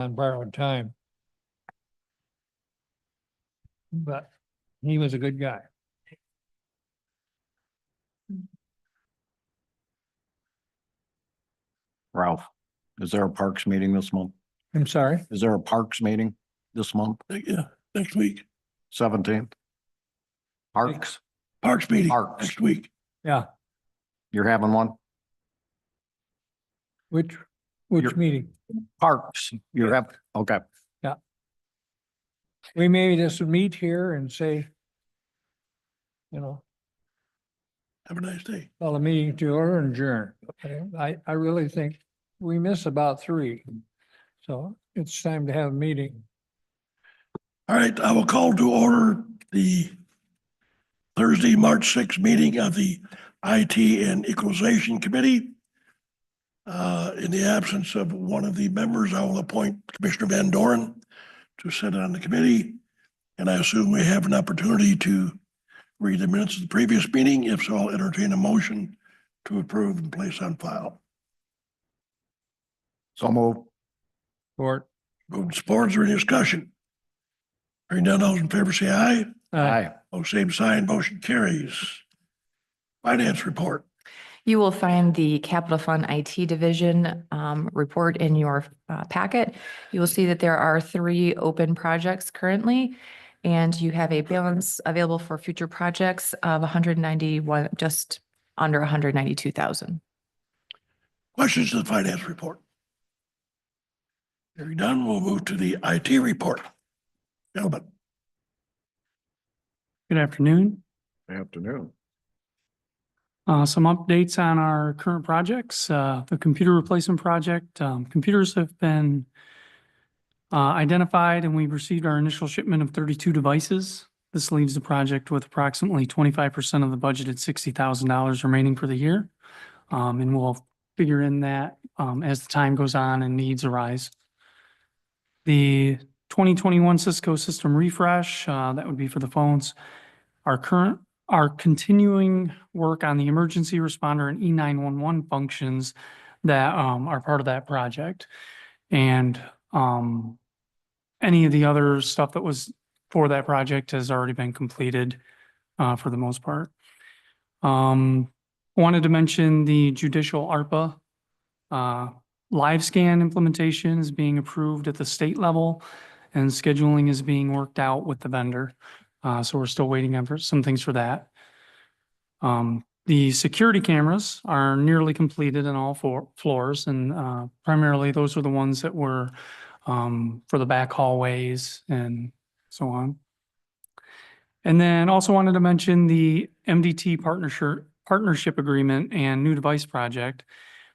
on borrowed time. But he was a good guy. Ralph, is there a parks meeting this month? I'm sorry. Is there a parks meeting this month? Yeah, next week. 17th? Parks, Parks meeting Parks. next week. Yeah, you're having one? which You're- meeting? Parks, you have, okay. We may just meet here and say, Have a nice day. call the meeting to order and adjourn. I really think we miss about 3. So it's time to have a meeting. All right, I will call to order the Thursday, March 6th meeting of the IT and Equalization Committee. In the absence of one of the members, I will appoint Commissioner Van Doren to sit on the committee. And I assume we have an opportunity to read the minutes of the previous meeting. If so, I'll entertain a motion to approve and place on file. So move. Or, Moving and support, is there any discussion? Hearing none, all those in favor say aye. Aye. Oh, same sign, motion carries. Finance report. You will find the Capital Fund IT Division report in your packet. You will see that there are 3 open projects currently, and you have a balance available for future projects of 191, just under 192,000. Questions to the finance report? Hearing none, we'll move to the IT report. Gentlemen. Good afternoon. Afternoon. Some updates on our current projects. The computer replacement project, computers have been identified and we've received our initial shipment of 32 devices. This leaves the project with approximately 25% of the budgeted $60,000 remaining for the year. And we'll figure in that as the time goes on and needs arise. The 2021 Cisco system refresh, that would be for the phones. Our continuing work on the emergency responder and E911 functions that are part of that project. And any of the other stuff that was for that project has already been completed for the most part. Wanted to mention the judicial ARPA live scan implementation is being approved at the state level and scheduling is being worked out with the vendor. So we're still waiting on some things for that. The security cameras are nearly completed in all 4 floors, and primarily those are the ones that were for the back hallways and so on. And then also wanted to mention the MDT partnership agreement and new device project.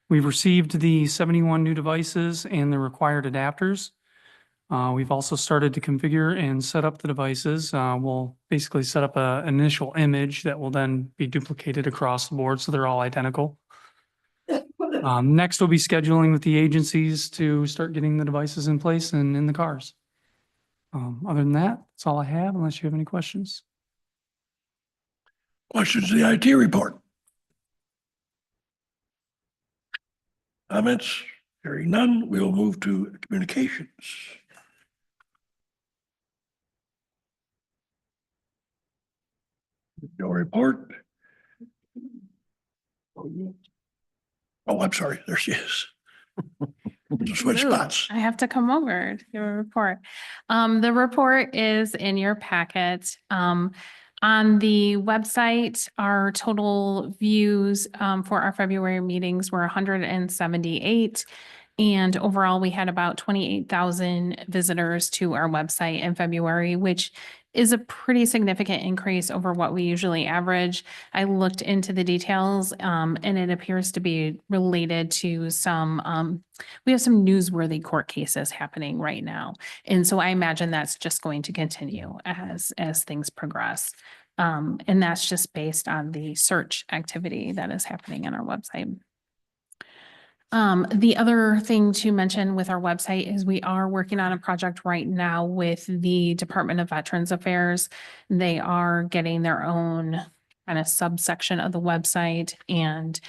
We've received the 71 new devices and the required adapters. We've also started to configure and set up the devices. We'll basically set up an initial image that will then be duplicated across the board so they're all identical. Next, we'll be scheduling with the agencies to start getting the devices in place and in the cars. Other than that, that's all I have, unless you have any questions. Questions to the IT report? Comments? Hearing none, we will move to communications. No report. Oh, I'm sorry. There she is. Just switch Ooh, spots. I have to come over to a report. The report is in your packet. On the website, our total views for our February meetings were 178. And overall, we had about 28,000 visitors to our website in February, which is a pretty significant increase over what we usually average. I looked into the details and it appears to be related to some, we have some newsworthy court cases happening right now. And so I imagine that's just going to continue as things progress. And that's just based on the search activity that is happening on our website. The other thing to mention with our website is we are working on a project right now with the Department of Veterans Affairs. They are getting their own kind of subsection of the website. And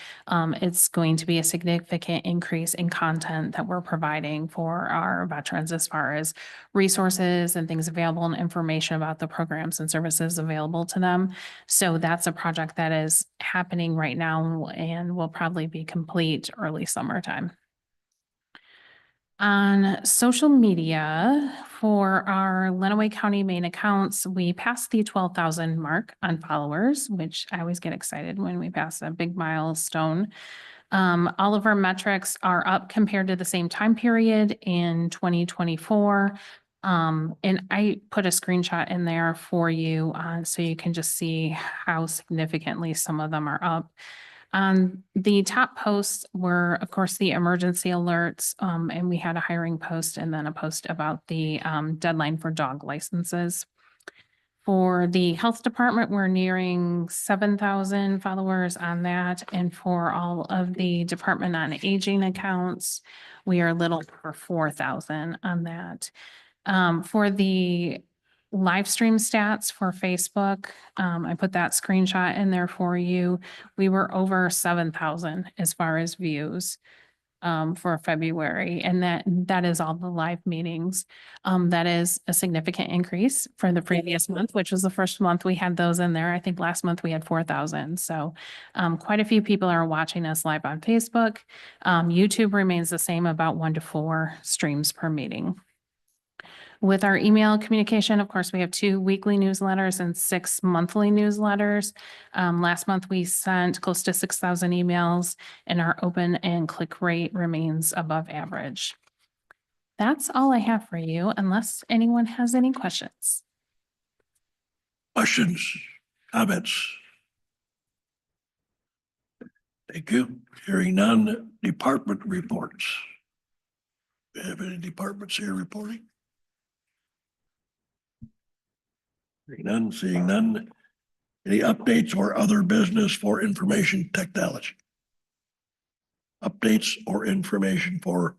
it's going to be a significant increase in content that we're providing for our veterans as far as resources and things available and information about the programs and services available to them. So that's a project that is happening right now and will probably be complete early summertime. On social media for our Lenawee County main accounts, we passed the 12,000 mark on followers, which I always get excited when we pass a big milestone. All of our metrics are up compared to the same time period in 2024. And I put a screenshot in there for you, so you can just see how significantly some of them are up. The top posts were, of course, the emergency alerts, and we had a hiring post and then a post about the deadline for dog licenses. For the health department, we're nearing 7,000 followers on that. And for all of the Department on Aging accounts, we are a little over 4,000 on that. For the live stream stats for Facebook, I put that screenshot in there for you. We were over 7,000 as far as views for February, and that is all the live meetings. That is a significant increase from the previous month, which was the first month we had those in there. I think last month we had 4,000. So quite a few people are watching us live on Facebook. YouTube remains the same, about 1 to 4 streams per meeting. With our email communication, of course, we have 2 weekly newsletters and 6 monthly newsletters. Last month, we sent close to 6,000 emails, and our open and click rate remains above average. That's all I have for you, unless anyone has any questions. Questions, comments? Thank you. Hearing none, department reports. Do we have any departments here reporting? Hearing none, seeing none. Any updates or other business for information technology? Updates or information for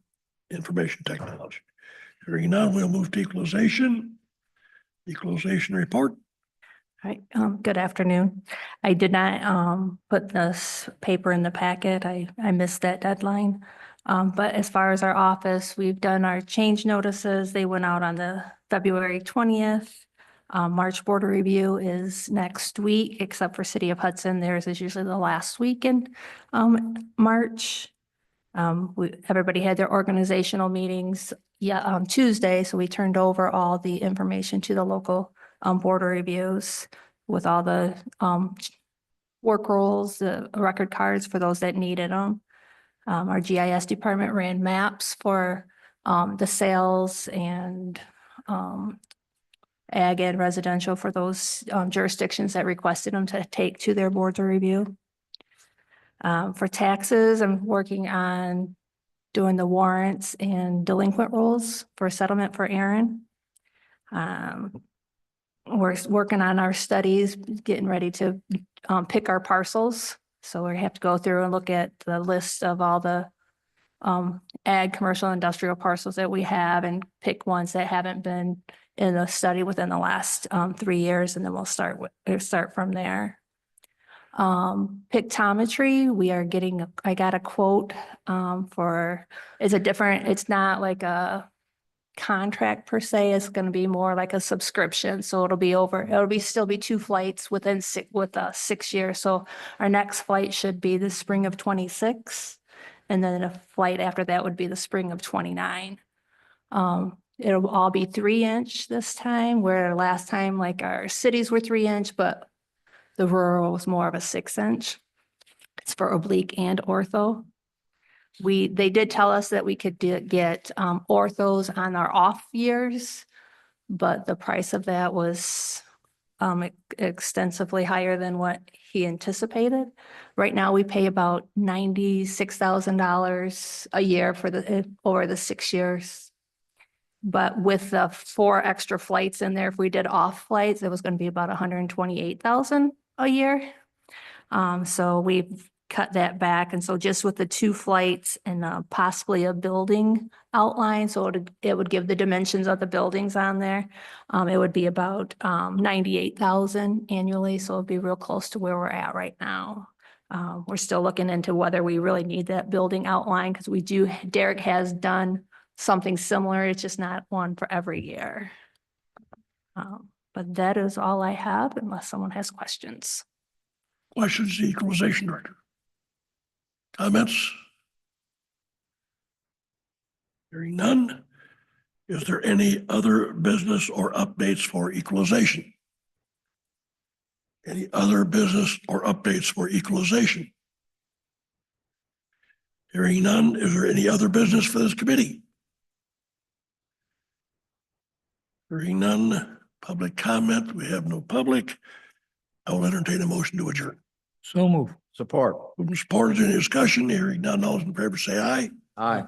information technology? Hearing none, we'll move to equalization. Equalization report. Hi, good afternoon. I did not put this paper in the packet. I missed that deadline. But as far as our office, we've done our change notices. They went out on the February 20th. March border review is next week, except for City of Hudson. Theirs is usually the last week in March. Everybody had their organizational meetings Tuesday, so we turned over all the information to the local border reviews with all the work rolls, the record cards for those that needed them. Our GIS department ran maps for the sales and ag and residential for those jurisdictions that requested them to take to their boards of review. For taxes, I'm working on doing the warrants and delinquent rolls for settlement for Aaron. We're working on our studies, getting ready to pick our parcels. So we have to go through and look at the list of all the ag, commercial, industrial parcels that we have and pick ones that haven't been in a study within the last 3 years, and then we'll start from there. Pictometry, we are getting, I got a quote for, it's not like a contract per se, it's going to be more like a subscription. So it'll still be 2 flights within 6 years. So our next flight should be the spring of 26. And then a flight after that would be the spring of 29. It'll all be 3-inch this time, where last time, like our cities were 3-inch, but the rural was more of a 6-inch. It's for oblique and ortho. They did tell us that we could get orthos on our off years, but the price of that was extensively higher than what he anticipated. Right now, we pay about $96,000 a year for over the 6 years. But with the 4 extra flights in there, if we did off flights, it was going to be about $128,000 a year. So we've cut that back. And so just with the 2 flights and possibly a building outline, so it would give the dimensions of the buildings on there. It would be about 98,000 annually, so it'd be real close to where we're at right now. We're still looking into whether we really need that building outline because Derek has done something similar. It's just not one for every year. But that is all I have unless someone has questions. Questions, the equalization director? Comments? Hearing none. Is there any other business or updates for equalization? Any other business or updates for equalization? Hearing none. Is there any other business for this committee? Hearing none. Public comment. We have no public. I will entertain a motion to adjourn. So move. Support. Moving supported, any discussion? Hearing none, all those in favor say aye. Aye.